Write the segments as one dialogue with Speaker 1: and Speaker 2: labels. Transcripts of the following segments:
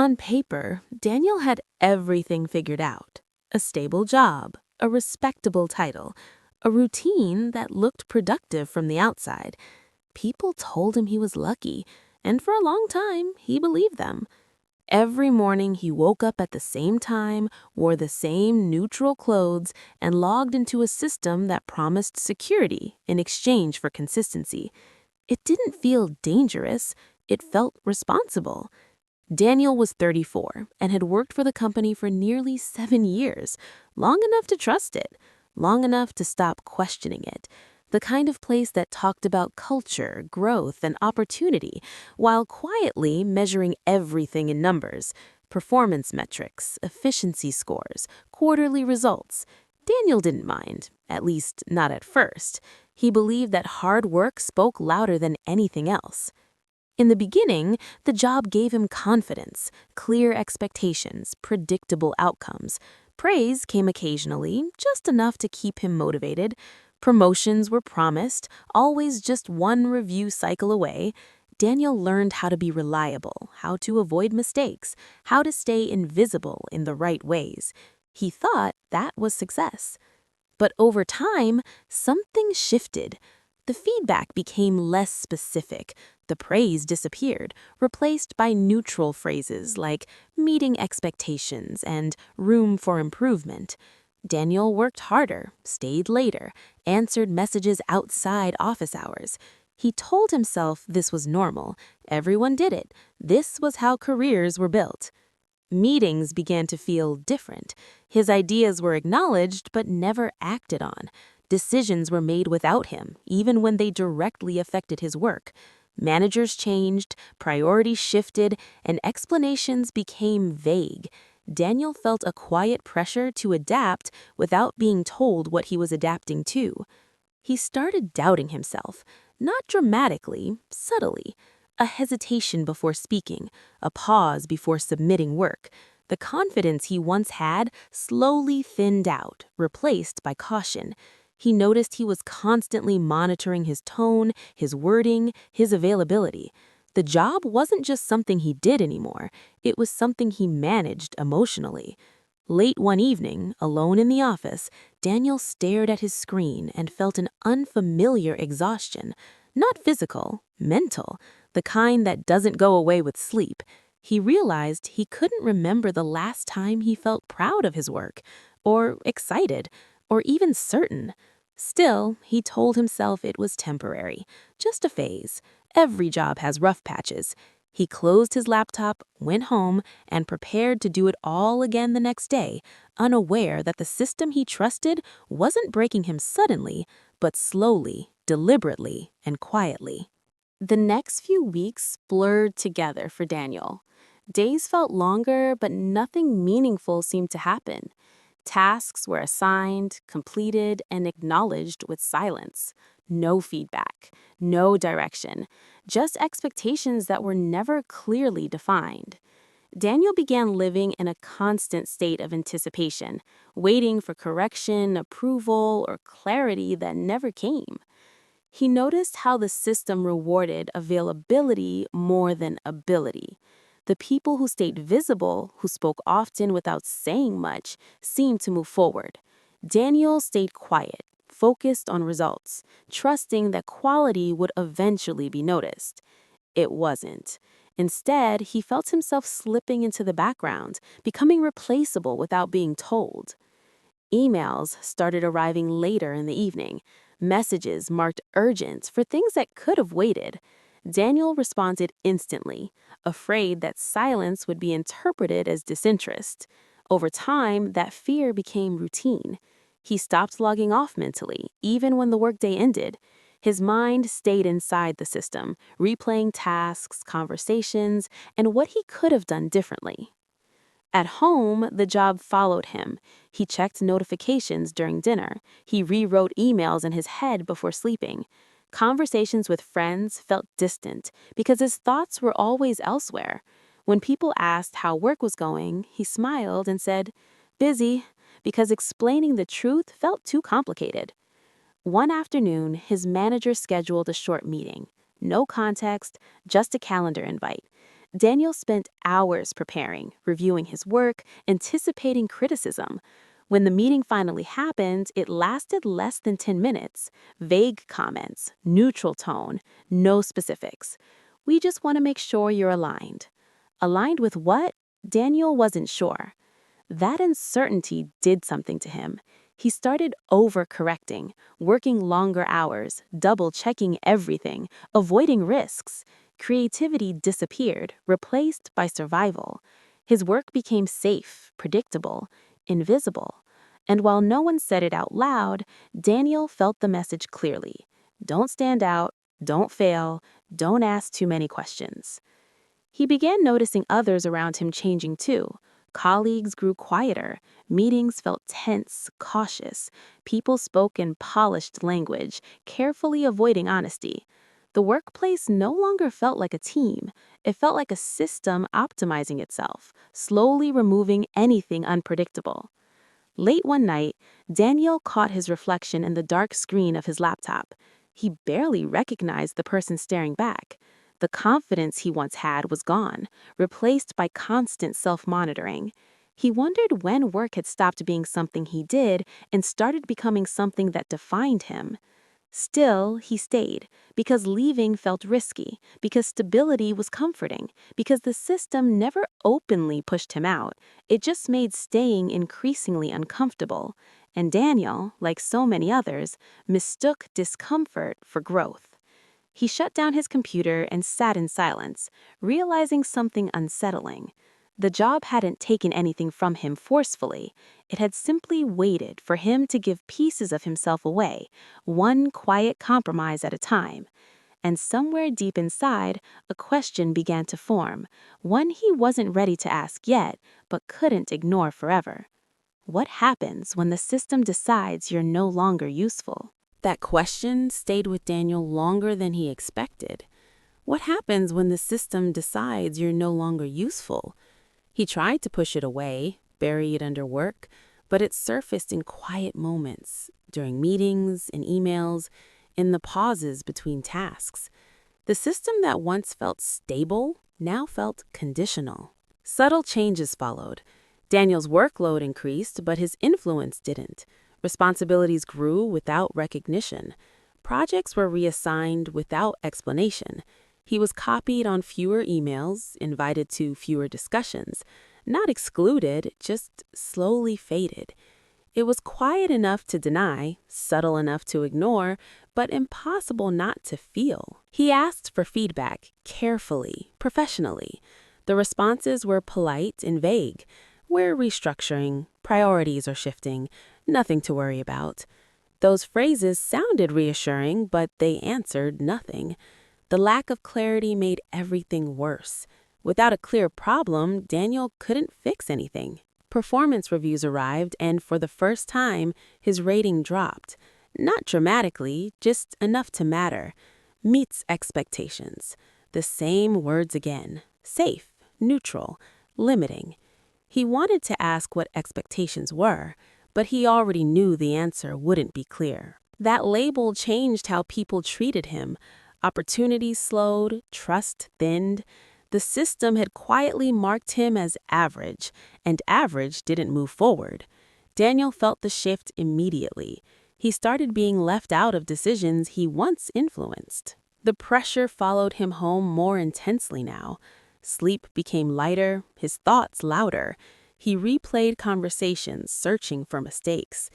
Speaker 1: On paper, Daniel had everything figured out. A stable job, a respectable title, a routine that looked productive from the outside. People told him he was lucky, and for a long time, he believed them. Every morning he woke up at the same time, wore the same neutral clothes, and logged into a system that promised security in exchange for consistency. It didn't feel dangerous, it felt responsible. Daniel was 34 and had worked for the company for nearly 7 years, long enough to trust it, long enough to stop questioning it. The kind of place that talked about culture, growth, and opportunity, while quietly measuring everything in numbers: performance metrics, efficiency scores, quarterly results. Daniel didn't mind, at least not at first. He believed that hard work spoke louder than anything else. In the beginning, the job gave him confidence, clear expectations, predictable outcomes. Praise came occasionally, just enough to keep him motivated. Promotions were promised, always just one review cycle away. Daniel learned how to be reliable, how to avoid mistakes, how to stay invisible in the right ways. He thought that was success. But over time, something shifted. The feedback became less specific. The praise disappeared, replaced by neutral phrases like meeting expectations and room for improvement. Daniel worked harder, stayed later, answered messages outside office hours. He told himself this was normal. Everyone did it. This was how careers were built. Meetings began to feel different. His ideas were acknowledged but never acted on. Decisions were made without him, even when they directly affected his work. Managers changed, priorities shifted, and explanations became vague. Daniel felt a quiet pressure to adapt without being told what he was adapting to. He started doubting himself, not dramatically, subtly. A hesitation before speaking, a pause before submitting work. The confidence he once had slowly thinned out, replaced by caution. He noticed he was constantly monitoring his tone, his wording, his availability. The job wasn't just something he did anymore, it was something he managed emotionally. Late one evening, alone in the office, Daniel stared at his screen and felt an unfamiliar exhaustion. Not physical, mental, the kind that doesn't go away with sleep. He realized he couldn't remember the last time he felt proud of his work, or excited, or even certain. Still, he told himself it was temporary, just a phase. Every job has rough patches. He closed his laptop, went home, and prepared to do it all again the next day, unaware that the system he trusted wasn't breaking him suddenly, but slowly, deliberately, and quietly. The next few weeks blurred together for Daniel. Days felt longer, but nothing meaningful seemed to happen. Tasks were assigned, completed, and acknowledged with silence. No feedback, no direction, just expectations that were never clearly defined. Daniel began living in a constant state of anticipation, waiting for correction, approval, or clarity that never came. He noticed how the system rewarded availability more than ability. The people who stayed visible, who spoke often without saying much, seemed to move forward. Daniel stayed quiet, focused on results, trusting that quality would eventually be noticed. It wasn't. Instead, he felt himself slipping into the background, becoming replaceable without being told. Emails started arriving later in the evening. Messages marked urgent for things that could have waited. Daniel responded instantly, afraid that silence would be interpreted as disinterest. Over time, that fear became routine. He stopped logging off mentally, even when the workday ended. His mind stayed inside the system, replaying tasks, conversations, and what he could have done differently. At home, the job followed him. He checked notifications during dinner. He rewrote emails in his head before sleeping. Conversations with friends felt distant because his thoughts were always elsewhere. When people asked how work was going, he smiled and said, "Busy," because explaining the truth felt too complicated. One afternoon, his manager scheduled a short meeting. No context, just a calendar invite. Daniel spent hours preparing, reviewing his work, anticipating criticism. When the meeting finally happened, it lasted less than 10 minutes. Vague comments, neutral tone, no specifics. We just want to make sure you're aligned. Aligned with what? Daniel wasn't sure. That uncertainty did something to him. He started overcorrecting, working longer hours, double-checking everything, avoiding risks. Creativity disappeared, replaced by survival. His work became safe, predictable, invisible. And while no one said it out loud, Daniel felt the message clearly. Don't stand out, don't fail, don't ask too many questions. He began noticing others around him changing too. Colleagues grew quieter, meetings felt tense, cautious. People spoke in polished language, carefully avoiding honesty. The workplace no longer felt like a team. It felt like a system optimizing itself, slowly removing anything unpredictable. Late one night, Daniel caught his reflection in the dark screen of his laptop. He barely recognized the person staring back. The confidence he once had was gone, replaced by constant self-monitoring. He wondered when work had stopped being something he did and started becoming something that defined him. Still, he stayed, because leaving felt risky, because stability was comforting, because the system never openly pushed him out. It just made staying increasingly uncomfortable. And Daniel, like so many others, mistook discomfort for growth. He shut down his computer and sat in silence, realizing something unsettling. The job hadn't taken anything from him forcefully. It had simply waited for him to give pieces of himself away, one quiet compromise at a time. And somewhere deep inside, a question began to form, one he wasn't ready to ask yet, but couldn't ignore forever. What happens when the system decides you're no longer useful? That question stayed with Daniel longer than he expected. What happens when the system decides you're no longer useful? He tried to push it away, bury it under work, but it surfaced in quiet moments, during meetings, in emails, in the pauses between tasks. The system that once felt stable now felt conditional. Subtle changes followed. Daniel's workload increased, but his influence didn't. Responsibilities grew without recognition. Projects were reassigned without explanation. He was copied on fewer emails, invited to fewer discussions. Not excluded, just slowly faded. It was quiet enough to deny, subtle enough to ignore, but impossible not to feel. He asked for feedback, carefully, professionally. The responses were polite and vague. We're restructuring, priorities are shifting, nothing to worry about. Those phrases sounded reassuring, but they answered nothing. The lack of clarity made everything worse. Without a clear problem, Daniel couldn't fix anything. Performance reviews arrived, and for the first time, his rating dropped. Not dramatically, just enough to matter. Meets expectations. The same words again. Safe, neutral, limiting. He wanted to ask what expectations were, but he already knew the answer wouldn't be clear. That label changed how people treated him. Opportunities slowed, trust thinned. The system had quietly marked him as average, and average didn't move forward. Daniel felt the shift immediately. He started being left out of decisions he once influenced. The pressure followed him home more intensely now. Sleep became lighter, his thoughts louder. He replayed conversations, searching for mistakes.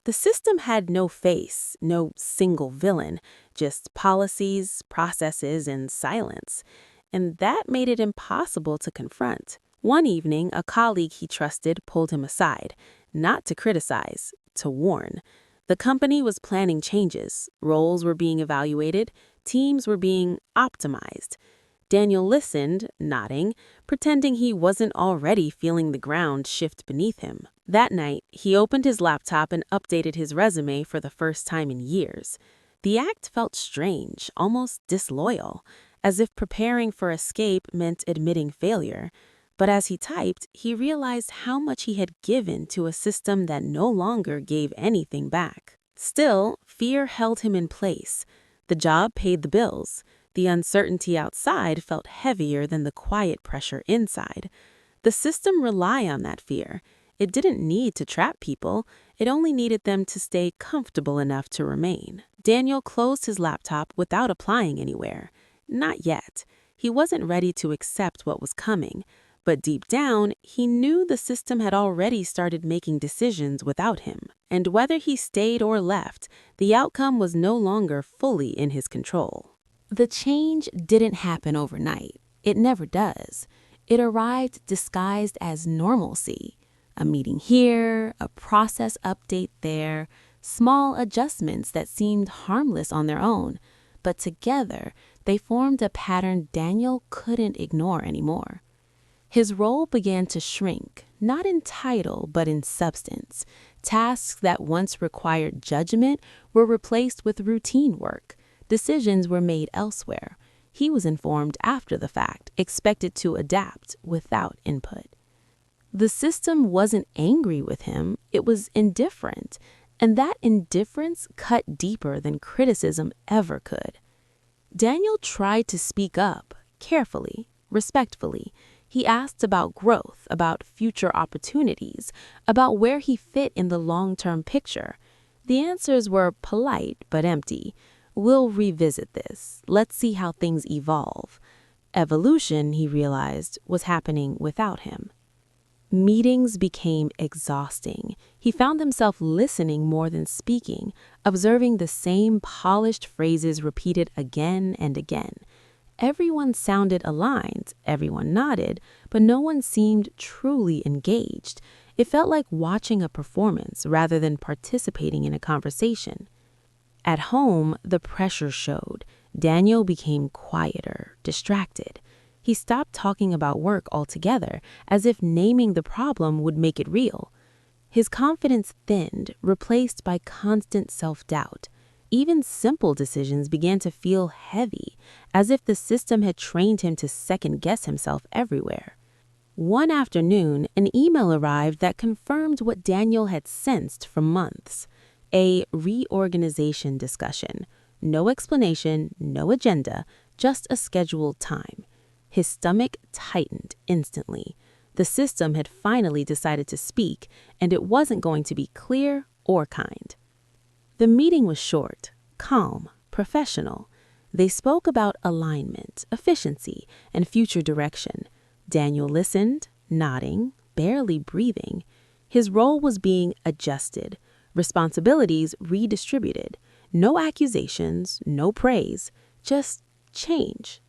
Speaker 1: The system had no face, no single villain, just policies, processes, and silence. And that made it impossible to confront. One evening, a colleague he trusted pulled him aside, not to criticize, to warn. The company was planning changes, roles were being evaluated, teams were being optimized. Daniel listened, nodding, pretending he wasn't already feeling the ground shift beneath him. That night, he opened his laptop and updated his resume for the first time in years. The act felt strange, almost disloyal, as if preparing for escape meant admitting failure. But as he typed, he realized how much he had given to a system that no longer gave anything back. Still, fear held him in place. The job paid the bills. The uncertainty outside felt heavier than the quiet pressure inside. The system relied on that fear. It didn't need to trap people. It only needed them to stay comfortable enough to remain. Daniel closed his laptop without applying anywhere. Not yet. He wasn't ready to accept what was coming. But deep down, he knew the system had already started making decisions without him. And whether he stayed or left, the outcome was no longer fully in his control. The change didn't happen overnight. It never does. It arrived disguised as normalcy. A meeting here, a process update there, small adjustments that seemed harmless on their own. But together, they formed a pattern Daniel couldn't ignore anymore. His role began to shrink, not in title, but in substance. Tasks that once required judgment were replaced with routine work. Decisions were made elsewhere. He was informed after the fact, expected to adapt without input. The system wasn't angry with him, it was indifferent, and that indifference cut deeper than criticism ever could. Daniel tried to speak up, carefully, respectfully. He asked about growth, about future opportunities, about where he fit in the long-term picture. The answers were polite but empty. We'll revisit this. Let's see how things evolve. Evolution, he realized, was happening without him. Meetings became exhausting. He found himself listening more than speaking, observing the same polished phrases repeated again and again. Everyone sounded aligned, everyone nodded, but no one seemed truly engaged. It felt like watching a performance rather than participating in a conversation. At home, the pressure showed. Daniel became quieter, distracted. He stopped talking about work altogether, as if naming the problem would make it real. His confidence thinned, replaced by constant self-doubt. Even simple decisions began to feel heavy, as if the system had trained him to second-guess himself everywhere. One afternoon, an email arrived that confirmed what Daniel had sensed for months. A reorganization discussion. No explanation, no agenda, just a scheduled time. His stomach tightened instantly. The system had finally decided to speak, and it wasn't going to be clear or kind. The meeting was short, calm, professional. They spoke about alignment, efficiency, and future direction. Daniel listened, nodding, barely breathing. His role was being adjusted, responsibilities redistributed. No accusations, no praise, just change.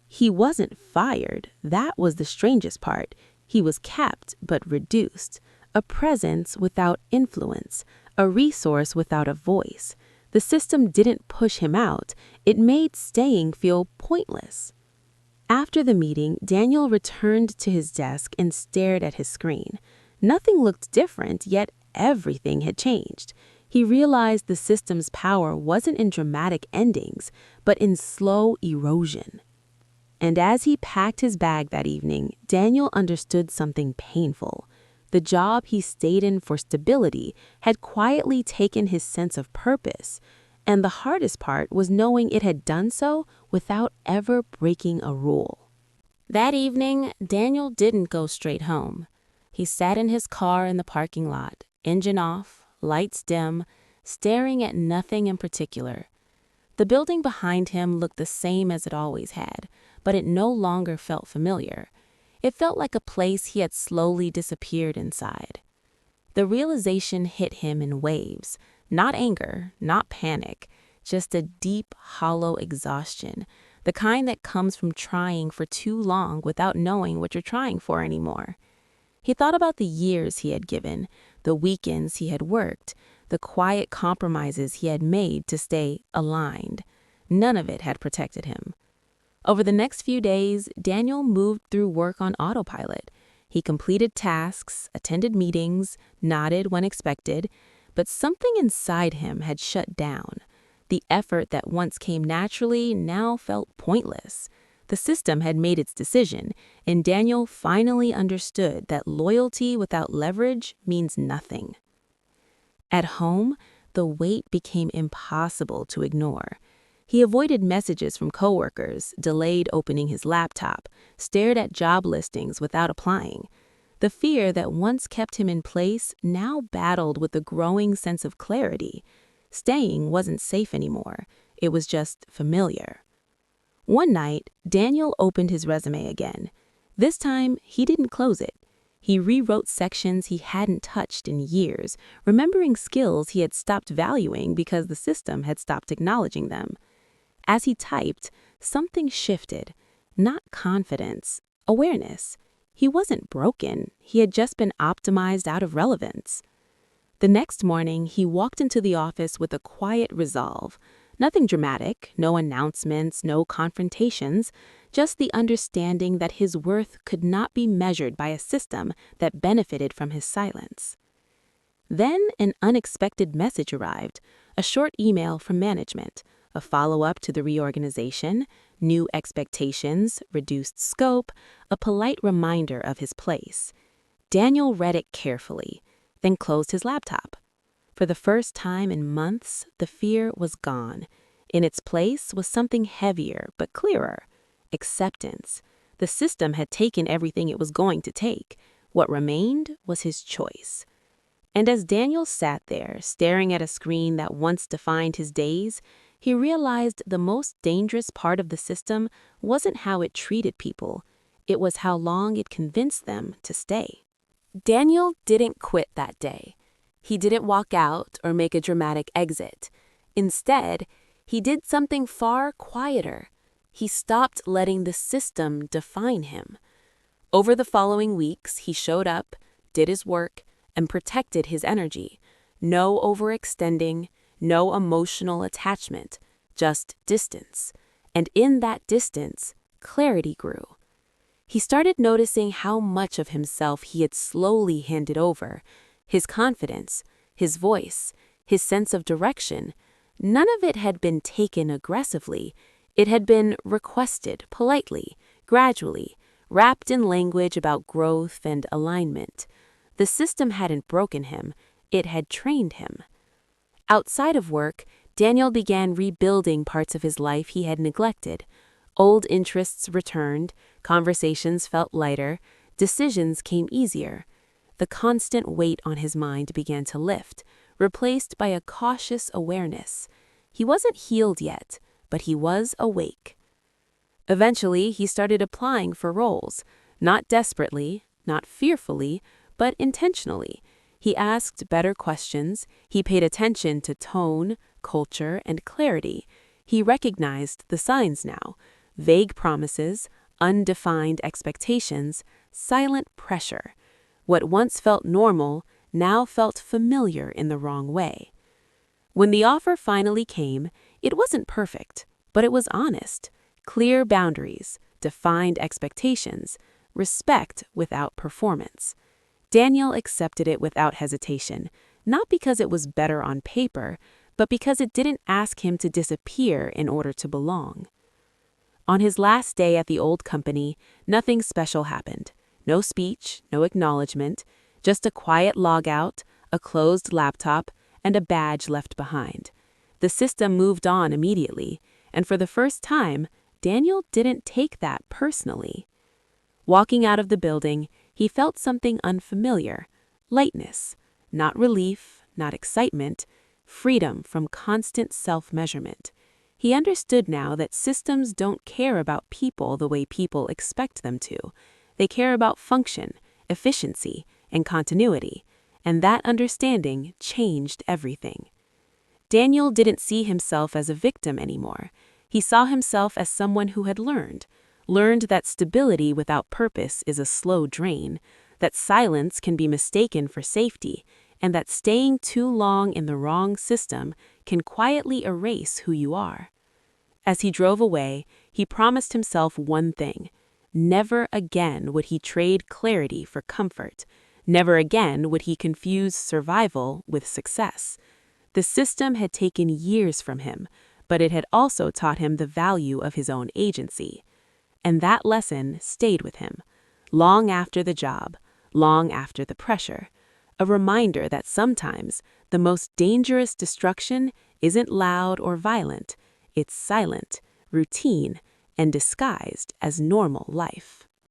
Speaker 1: He wasn't fired. That was the strangest part. He was kept but reduced. A presence without influence, a resource without a voice. The system didn't push him out. It made staying feel pointless. After the meeting, Daniel returned to his desk and stared at his screen. Nothing looked different, yet everything had changed. He realized the system's power wasn't in dramatic endings, but in slow erosion. And as he packed his bag that evening, Daniel understood something painful. The job he stayed in for stability had quietly taken his sense of purpose, and the hardest part was knowing it had done so without ever breaking a rule. That evening, Daniel didn't go straight home. He sat in his car in the parking lot, engine off, lights dim, staring at nothing in particular. The building behind him looked the same as it always had, but it no longer felt familiar. It felt like a place he had slowly disappeared inside. The realization hit him in waves, not anger, not panic, just a deep, hollow exhaustion, the kind that comes from trying for too long without knowing what you're trying for anymore. He thought about the years he had given, the weekends he had worked, the quiet compromises he had made to stay aligned. None of it had protected him. Over the next few days, Daniel moved through work on autopilot. He completed tasks, attended meetings, nodded when expected, but something inside him had shut down. The effort that once came naturally now felt pointless. The system had made its decision, and Daniel finally understood that loyalty without leverage means nothing. At home, the weight became impossible to ignore. He avoided messages from coworkers, delayed opening his laptop, stared at job listings without applying. The fear that once kept him in place now battled with a growing sense of clarity. Staying wasn't safe anymore. It was just familiar. One night, Daniel opened his resume again. This time, he didn't close it. He rewrote sections he hadn't touched in years, remembering skills he had stopped valuing because the system had stopped acknowledging them. As he typed, something shifted. Not confidence, awareness. He wasn't broken. He had just been optimized out of relevance. The next morning, he walked into the office with a quiet resolve. Nothing dramatic, no announcements, no confrontations, just the understanding that his worth could not be measured by a system that benefited from his silence. Then an unexpected message arrived, a short email from management, a follow-up to the reorganization, new expectations, reduced scope, a polite reminder of his place. Daniel read it carefully, then closed his laptop. For the first time in months, the fear was gone. In its place was something heavier but clearer: acceptance. The system had taken everything it was going to take. What remained was his choice. And as Daniel sat there, staring at a screen that once defined his days, he realized the most dangerous part of the system wasn't how it treated people. It was how long it convinced them to stay. Daniel didn't quit that day. He didn't walk out or make a dramatic exit. Instead, he did something far quieter. He stopped letting the system define him. Over the following weeks, he showed up, did his work, and protected his energy. No overextending, no emotional attachment, just distance. And in that distance, clarity grew. He started noticing how much of himself he had slowly handed over. His confidence, his voice, his sense of direction, none of it had been taken aggressively. It had been requested politely, gradually, wrapped in language about growth and alignment. The system hadn't broken him, it had trained him. Outside of work, Daniel began rebuilding parts of his life he had neglected. Old interests returned, conversations felt lighter, decisions came easier. The constant weight on his mind began to lift, replaced by a cautious awareness. He wasn't healed yet, but he was awake. Eventually, he started applying for roles, not desperately, not fearfully, but intentionally. He asked better questions, he paid attention to tone, culture, and clarity. He recognized the signs now: vague promises, undefined expectations, silent pressure. What once felt normal now felt familiar in the wrong way. When the offer finally came, it wasn't perfect, but it was honest. Clear boundaries, defined expectations, respect without performance. Daniel accepted it without hesitation, not because it was better on paper, but because it didn't ask him to disappear in order to belong. On his last day at the old company, nothing special happened. No speech, no acknowledgement, just a quiet logout, a closed laptop, and a badge left behind. The system moved on immediately, and for the first time, Daniel didn't take that personally. Walking out of the building, he felt something unfamiliar: lightness, not relief, not excitement, freedom from constant self-measurement. He understood now that systems don't care about people the way people expect them to. They care about function, efficiency, and continuity, and that understanding changed everything. Daniel didn't see himself as a victim anymore. He saw himself as someone who had learned that stability without purpose is a slow drain, that silence can be mistaken for safety, and that staying too long in the wrong system can quietly erase who you are. As he drove away, he promised himself one thing: never again would he trade clarity for comfort. Never again would he confuse survival with success. The system had taken years from him, but it had also taught him the value of his own agency. And that lesson stayed with him, long after the job, long after the pressure. A reminder that sometimes the most dangerous destruction isn't loud or violent,
Speaker 2: It's silent, routine, and disguised as normal life.